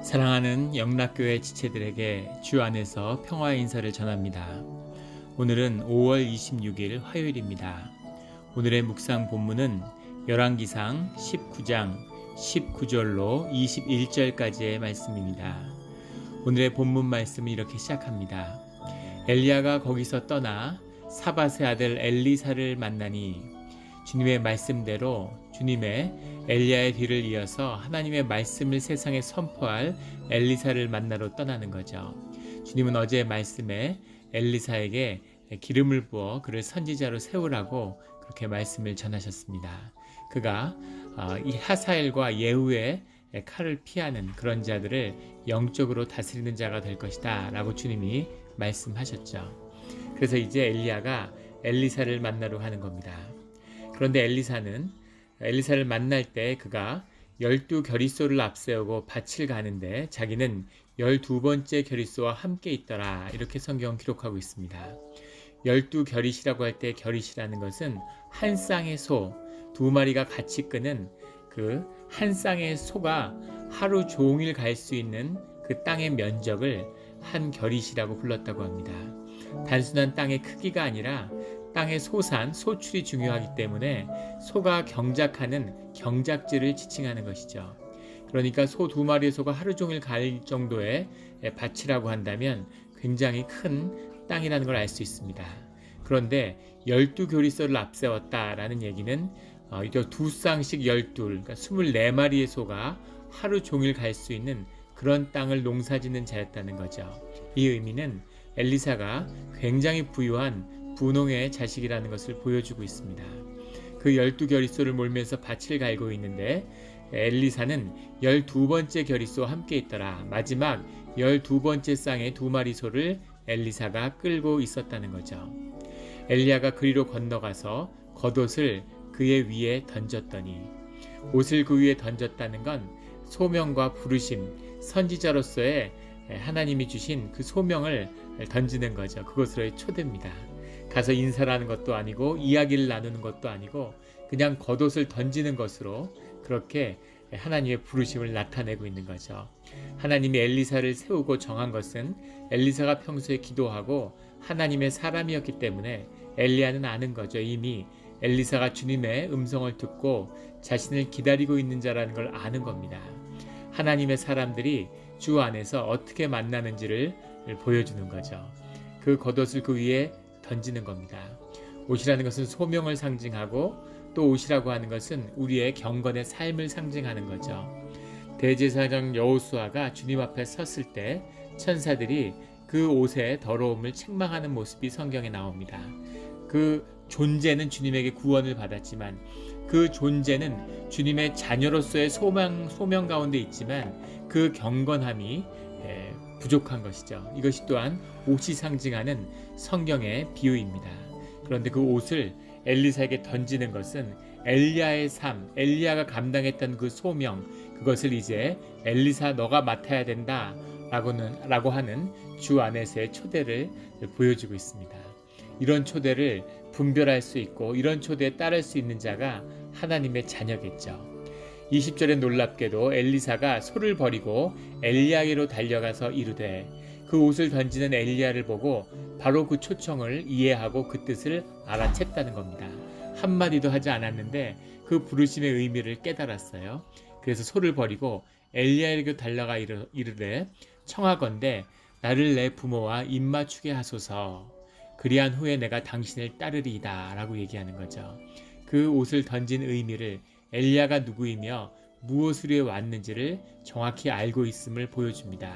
사랑하는 영락교회 지체들에게 주 안에서 평화의 인사를 전합니다. 오늘은 5월 26일 화요일입니다. 오늘의 묵상 본문은 열왕기상 19장 19절로 21절까지의 말씀입니다. 오늘의 본문 말씀은 이렇게 시작합니다. 엘리야가 거기서 떠나 사밧의 아들 엘리사를 만나니 주님의 말씀대로 주님의 엘리야의 뒤를 이어서 하나님의 말씀을 세상에 선포할 엘리사를 만나러 떠나는 거죠. 주님은 어제 말씀에 엘리사에게 기름을 부어 그를 선지자로 세우라고 그렇게 말씀을 전하셨습니다. 그가 이 하사엘과 예후의 칼을 피하는 그런 자들을 영적으로 다스리는 자가 될 것이다 라고 주님이 말씀하셨죠. 그래서 이제 엘리야가 엘리사를 만나러 가는 겁니다. 그런데 엘리사를 만날 때 그가 12겨리소를 앞세우고 밭을 가는데 자기는 12번째 겨리소와 함께 있더라, 이렇게 성경 기록하고 있습니다. 12겨릿이라고 할 때 겨릿이라는 것은 한 쌍의 소, 두 마리가 같이 끄는 그 한 쌍의 소가 하루 종일 갈 수 있는 그 땅의 면적을 한 겨릿이라고 불렀다고 합니다. 단순한 땅의 크기가 아니라 땅의 소산, 소출이 중요하기 때문에 소가 경작하는 경작지를 지칭하는 것이죠. 그러니까 소 두 마리의 소가 하루 종일 갈 정도의 밭이라고 한다면 굉장히 큰 땅이라는 걸 알 수 있습니다. 그런데 12교리소를 앞세웠다라는 얘기는 이거 두 쌍씩 12, 그러니까 24마리의 소가 하루 종일 갈 수 있는 그런 땅을 농사짓는 자였다는 거죠. 이 의미는 엘리사가 굉장히 부유한 분홍의 자식이라는 것을 보여주고 있습니다. 그 12겨리소를 몰면서 밭을 갈고 있는데 엘리사는 12번째 겨리소와 함께 있더라. 마지막 12번째 쌍의 두 마리 소를 엘리사가 끌고 있었다는 거죠. 엘리야가 그리로 건너가서 겉옷을 그의 위에 던졌더니, 옷을 그 위에 던졌다는 건 소명과 부르심, 선지자로서의 하나님이 주신 그 소명을 던지는 거죠. 그것으로의 초대입니다. 가서 인사를 하는 것도 아니고 이야기를 나누는 것도 아니고 그냥 겉옷을 던지는 것으로 그렇게 하나님의 부르심을 나타내고 있는 거죠. 하나님이 엘리사를 세우고 정한 것은 엘리사가 평소에 기도하고 하나님의 사람이었기 때문에 엘리야는 아는 거죠. 이미 엘리사가 주님의 음성을 듣고 자신을 기다리고 있는 자라는 걸 아는 겁니다. 하나님의 사람들이 주 안에서 어떻게 만나는지를 보여주는 거죠. 그 겉옷을 그 위에 던지는 겁니다. 옷이라는 것은 소명을 상징하고 또 옷이라고 하는 것은 우리의 경건의 삶을 상징하는 거죠. 대제사장 여호수아가 주님 앞에 섰을 때 천사들이 그 옷의 더러움을 책망하는 모습이 성경에 나옵니다. 그 존재는 주님에게 구원을 받았지만 그 존재는 주님의 자녀로서의 소명 가운데 있지만 그 경건함이 부족한 것이죠. 이것이 또한 옷이 상징하는 성경의 비유입니다. 그런데 그 옷을 엘리사에게 던지는 것은 엘리야의 삶, 엘리야가 감당했던 그 소명, 그것을 이제 엘리사 너가 맡아야 된다 라고 하는 주 안에서의 초대를 보여주고 있습니다. 이런 초대를 분별할 수 있고 이런 초대에 따를 수 있는 자가 하나님의 자녀겠죠. 20절에 놀랍게도 엘리사가 소를 버리고 엘리야에게로 달려가서 이르되, 그 옷을 던지는 엘리야를 보고 바로 그 초청을 이해하고 그 뜻을 알아챘다는 겁니다. 한마디도 하지 않았는데 그 부르심의 의미를 깨달았어요. 그래서 소를 버리고 엘리야에게로 달려가 이르되 청하건대 나를 내 부모와 입맞추게 하소서. 그리한 후에 내가 당신을 따르리이다 라고 얘기하는 거죠. 그 옷을 던진 의미를 엘리야가 누구이며 무엇을 위해 왔는지를 정확히 알고 있음을 보여줍니다.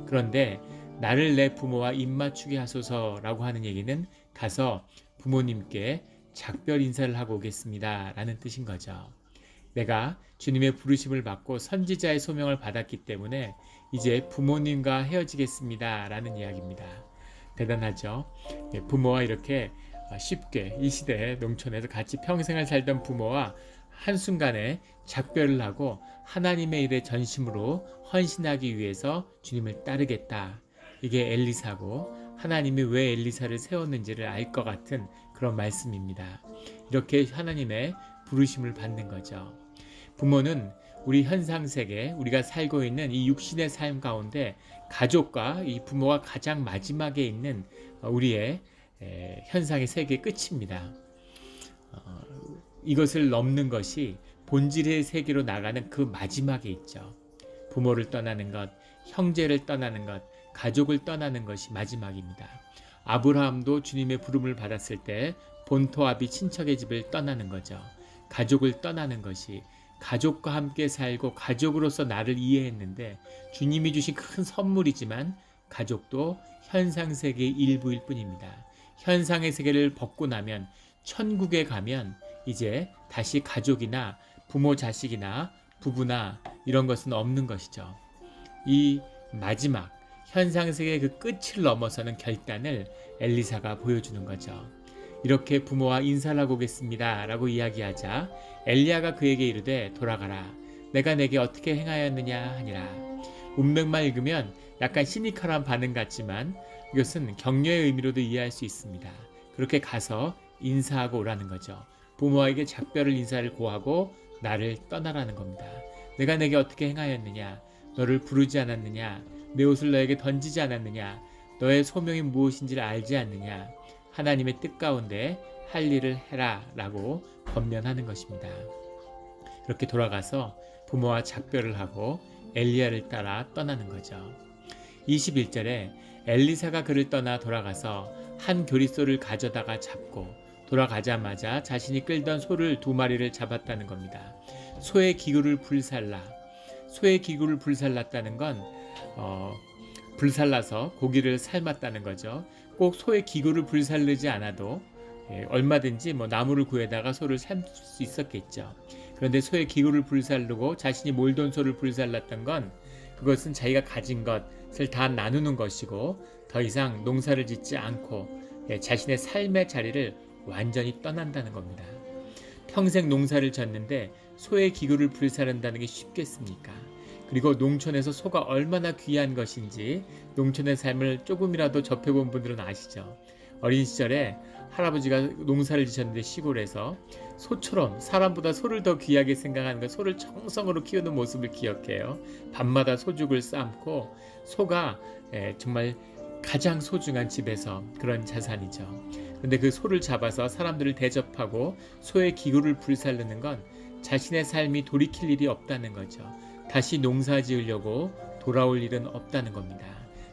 그런데 나를 내 부모와 입맞추게 하소서라고 하는 얘기는 가서 부모님께 작별 인사를 하고 오겠습니다 라는 뜻인 거죠. 내가 주님의 부르심을 받고 선지자의 소명을 받았기 때문에 이제 부모님과 헤어지겠습니다 라는 이야기입니다. 대단하죠. 부모와 이렇게 쉽게 이 시대에 농촌에서 같이 평생을 살던 부모와 한순간에 작별을 하고 하나님의 일에 전심으로 헌신하기 위해서 주님을 따르겠다. 이게 엘리사고 하나님이 왜 엘리사를 세웠는지를 알 것 같은 그런 말씀입니다. 이렇게 하나님의 부르심을 받는 거죠. 부모는 우리 현상세계, 우리가 살고 있는 이 육신의 삶 가운데 가족과 이 부모가 가장 마지막에 있는 우리의 현상의 세계의 끝입니다. 이것을 넘는 것이 본질의 세계로 나가는 그 마지막에 있죠. 부모를 떠나는 것, 형제를 떠나는 것, 가족을 떠나는 것이 마지막입니다. 아브라함도 주님의 부름을 받았을 때 본토 아비 친척의 집을 떠나는 거죠. 가족을 떠나는 것이, 가족과 함께 살고 가족으로서 나를 이해했는데 주님이 주신 큰 선물이지만 가족도 현상세계의 일부일 뿐입니다. 현상의 세계를 벗고 나면 천국에 가면 이제 다시 가족이나 부모 자식이나 부부나 이런 것은 없는 것이죠. 이 마지막 현상세계의 그 끝을 넘어서는 결단을 엘리사가 보여주는 거죠. 이렇게 부모와 인사를 하고 오겠습니다 라고 이야기하자 엘리야가 그에게 이르되 돌아가라, 내가 내게 어떻게 행하였느냐 하니라. 문맥만 읽으면 약간 시니컬한 반응 같지만 이것은 격려의 의미로도 이해할 수 있습니다. 그렇게 가서 인사하고 오라는 거죠. 부모에게 작별을 인사를 고하고 나를 떠나라는 겁니다. 내가 내게 어떻게 행하였느냐, 너를 부르지 않았느냐, 내 옷을 너에게 던지지 않았느냐, 너의 소명이 무엇인지를 알지 않느냐, 하나님의 뜻 가운데 할 일을 해라 라고 권면하는 것입니다. 그렇게 돌아가서 부모와 작별을 하고 엘리야를 따라 떠나는 거죠. 21절에 엘리사가 그를 떠나 돌아가서 한 교리소를 가져다가 잡고 돌아가자마자 자신이 끌던 소를 2마리를 잡았다는 겁니다. 소의 기구를 불살라. 소의 기구를 불살랐다는 건 불살라서 고기를 삶았다는 거죠. 꼭 소의 기구를 불살르지 않아도 얼마든지 나무를 구해다가 소를 삶을 수 있었겠죠. 그런데 소의 기구를 불살르고 자신이 몰던 소를 불살랐던 건 그것은 자기가 가진 것을 다 나누는 것이고 더 이상 농사를 짓지 않고 자신의 삶의 자리를 완전히 떠난다는 겁니다. 평생 농사를 졌는데 소의 기구를 불살른다는 게 쉽겠습니까? 그리고 농촌에서 소가 얼마나 귀한 것인지 농촌의 삶을 조금이라도 접해본 분들은 아시죠? 어린 시절에 할아버지가 농사를 지셨는데 시골에서 소처럼 사람보다 소를 더 귀하게 생각하는 것, 소를 정성으로 키우는 모습을 기억해요. 밤마다 소죽을 삶고 소가 정말 가장 소중한 집에서 그런 자산이죠. 그런데 그 소를 잡아서 사람들을 대접하고 소의 기구를 불살르는 건 자신의 삶이 돌이킬 일이 없다는 거죠. 다시 농사 지으려고 돌아올 일은 없다는 겁니다.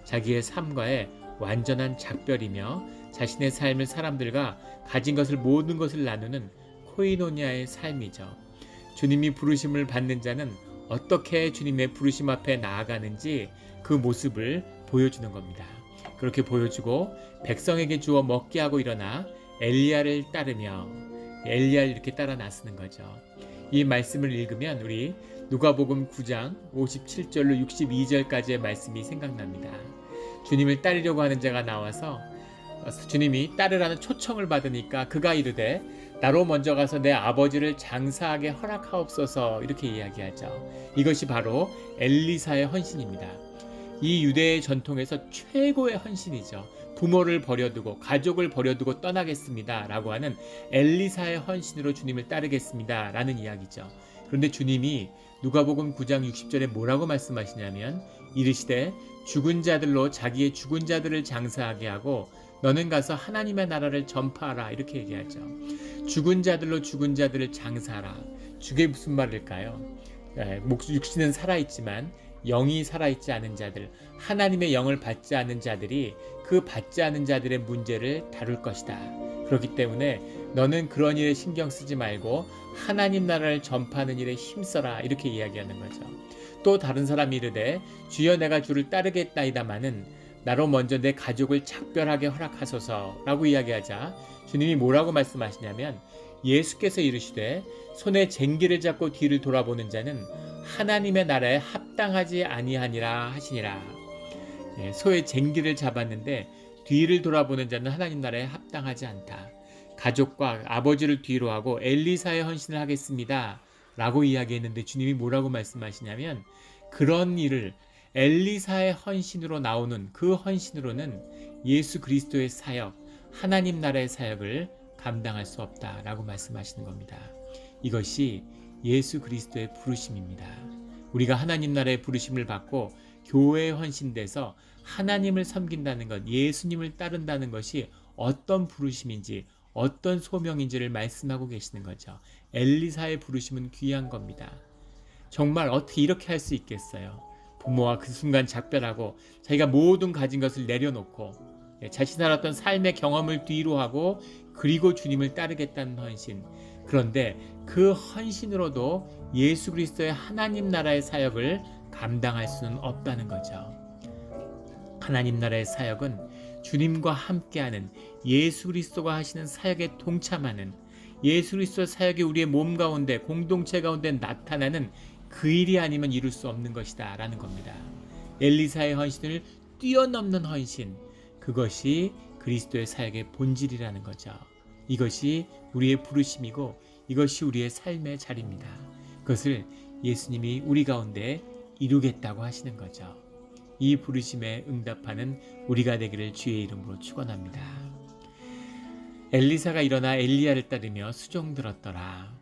자기의 삶과의 완전한 작별이며 자신의 삶을 사람들과 가진 것을 모든 것을 나누는 코이노니아의 삶이죠. 주님이 부르심을 받는 자는 어떻게 주님의 부르심 앞에 나아가는지 그 모습을 보여주는 겁니다. 그렇게 보여주고 백성에게 주어 먹게 하고 일어나 엘리야를 따르며 엘리야를 이렇게 따라 나서는 거죠. 이 말씀을 읽으면 우리 누가복음 9장 57절로 62절까지의 말씀이 생각납니다. 주님을 따르려고 하는 자가 나와서 주님이 따르라는 초청을 받으니까 그가 이르되 나로 먼저 가서 내 아버지를 장사하게 허락하옵소서 이렇게 이야기하죠. 이것이 바로 엘리사의 헌신입니다. 이 유대의 전통에서 최고의 헌신이죠. 부모를 버려두고 가족을 버려두고 떠나겠습니다 라고 하는 엘리사의 헌신으로 주님을 따르겠습니다 라는 이야기죠. 그런데 주님이 누가복음 9장 60절에 뭐라고 말씀하시냐면 이르시되 죽은 자들로 자기의 죽은 자들을 장사하게 하고 너는 가서 하나님의 나라를 전파하라 이렇게 얘기하죠. 죽은 자들로 죽은 자들을 장사하라. 죽게 무슨 말일까요? 육신은 살아있지만 영이 살아있지 않은 자들, 하나님의 영을 받지 않는 자들이 그 받지 않은 자들의 문제를 다룰 것이다. 그렇기 때문에 너는 그런 일에 신경 쓰지 말고 하나님 나라를 전파하는 일에 힘써라 이렇게 이야기하는 거죠. 또 다른 사람이 이르되 주여 내가 주를 따르겠나이다마는 나로 먼저 내 가족을 작별하게 허락하소서라고 이야기하자 주님이 뭐라고 말씀하시냐면 예수께서 이르시되 손에 쟁기를 잡고 뒤를 돌아보는 자는 하나님의 나라에 합당하지 아니하니라 하시니라. 소의 쟁기를 잡았는데 뒤를 돌아보는 자는 하나님 나라에 합당하지 않다. 가족과 아버지를 뒤로 하고 엘리사의 헌신을 하겠습니다 라고 이야기했는데 주님이 뭐라고 말씀하시냐면 그런 일을 엘리사의 헌신으로 나오는 그 헌신으로는 예수 그리스도의 사역, 하나님 나라의 사역을 감당할 수 없다라고 말씀하시는 겁니다. 이것이 예수 그리스도의 부르심입니다. 우리가 하나님 나라의 부르심을 받고 교회에 헌신돼서 하나님을 섬긴다는 것, 예수님을 따른다는 것이 어떤 부르심인지, 어떤 소명인지를 말씀하고 계시는 거죠. 엘리사의 부르심은 귀한 겁니다. 정말 어떻게 이렇게 할 수 있겠어요? 부모와 그 순간 작별하고 자기가 모든 가진 것을 내려놓고 자신이 살았던 삶의 경험을 뒤로 하고 그리고 주님을 따르겠다는 헌신. 그런데 그 헌신으로도 예수 그리스도의 하나님 나라의 사역을 감당할 수는 없다는 거죠. 하나님 나라의 사역은 주님과 함께하는, 예수 그리스도가 하시는 사역에 동참하는, 예수 그리스도 사역이 우리의 몸 가운데, 공동체 가운데 나타나는 그 일이 아니면 이룰 수 없는 것이다 라는 겁니다. 엘리사의 헌신을 뛰어넘는 헌신, 그것이 그리스도의 사역의 본질이라는 거죠. 이것이 우리의 부르심이고 이것이 우리의 삶의 자리입니다. 그것을 예수님이 우리 가운데 이루겠다고 하시는 거죠. 이 부르심에 응답하는 우리가 되기를 주의 이름으로 축원합니다. 엘리사가 일어나 엘리야를 따르며 수종 들었더라.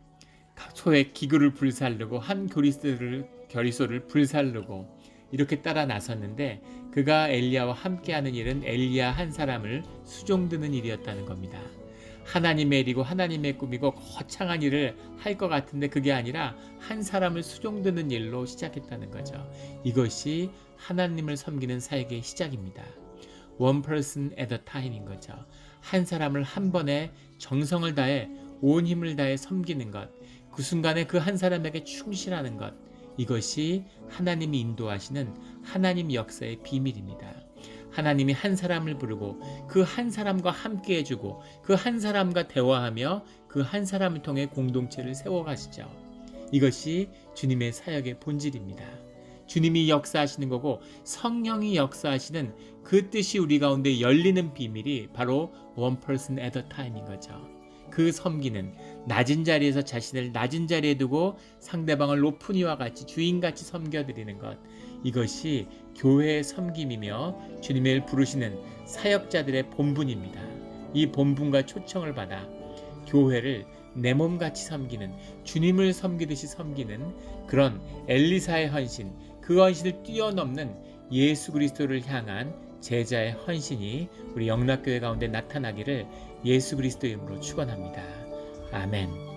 소의 기구를 불살르고 한 겨리소를 불살르고 이렇게 따라 나섰는데, 그가 엘리야와 함께하는 일은 엘리야 한 사람을 수종드는 일이었다는 겁니다. 하나님의 일이고 하나님의 꿈이고 거창한 일을 할 것 같은데 그게 아니라 한 사람을 수종드는 일로 시작했다는 거죠. 이것이 하나님을 섬기는 사역의 시작입니다. One person at a time인 거죠. 한 사람을 한 번에 정성을 다해 온 힘을 다해 섬기는 것, 그 순간에 그 한 사람에게 충실하는 것, 이것이 하나님이 인도하시는 하나님 역사의 비밀입니다. 하나님이 한 사람을 부르고 그 한 사람과 함께 해주고 그 한 사람과 대화하며 그 한 사람을 통해 공동체를 세워가시죠. 이것이 주님의 사역의 본질입니다. 주님이 역사하시는 거고 성령이 역사하시는 그 뜻이 우리 가운데 열리는 비밀이 바로 one person at a time인 거죠. 그 섬기는, 낮은 자리에서 자신을 낮은 자리에 두고 상대방을 높은 이와 같이 주인같이 섬겨드리는 것, 이것이 교회의 섬김이며 주님을 부르시는 사역자들의 본분입니다. 이 본분과 초청을 받아 교회를 내 몸같이 섬기는, 주님을 섬기듯이 섬기는 그런 엘리사의 헌신, 그 헌신을 뛰어넘는 예수 그리스도를 향한 제자의 헌신이 우리 영락교회 가운데 나타나기를 예수 그리스도 이름으로 축원합니다. 아멘.